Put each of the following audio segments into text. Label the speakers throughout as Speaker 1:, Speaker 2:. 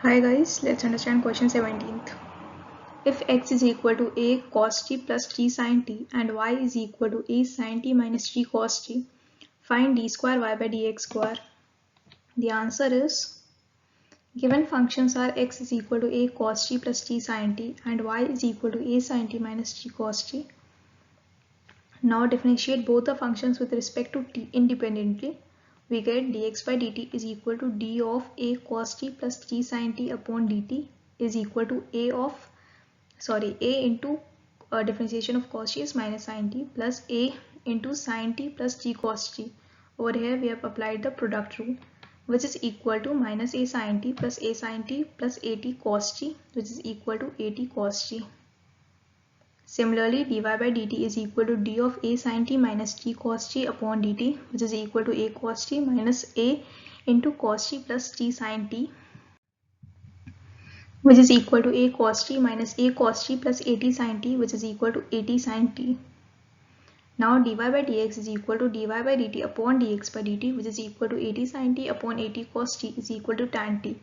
Speaker 1: Hi guys, let's understand question 17th. If x is equal to a cos t plus t sin t and y is equal to a sin t minus t cos t, find d square y by dx square. The answer is, given functions are x is equal to a cos t plus t sin t and y is equal to a sin t minus t cos t. Now differentiate both the functions with respect to t independently. We get dx by dt is equal to d of a cos t plus t sin t upon dt is equal to a into differentiation of cos t is minus sin t plus a into sin t plus t cos t. Over here we have applied the product rule, which is equal to minus a sin t plus at cos t, which is equal to at cos t. Similarly, dy by dt is equal to d of a sin t minus t cos t upon dt, which is equal to a cos t minus a into cos t plus t sin t, which is equal to a cos t minus a cos t plus at sin t, which is equal to at sin t. Now dy by dx is equal to dy by dt upon dx by dt, which is equal to at sin t upon at cos t is equal to tan t.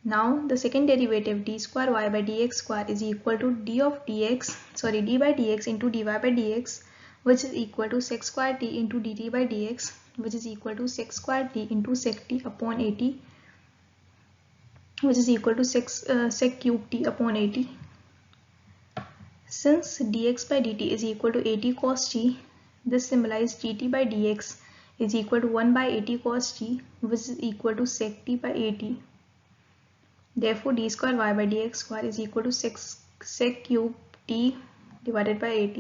Speaker 1: Now the second derivative d square y by dx square is equal to d by dx into dy by dx, which is equal to sec square t into dt by dx, which is equal to sec square t into sec t upon at, which is equal to sec cube t upon at. Since dx by dt is equal to at cos t, this symbolizes dt by dx is equal to 1 by at cos t, which is equal to sec t by at. Therefore, d square y by dx square is equal to sec cube t divided by at.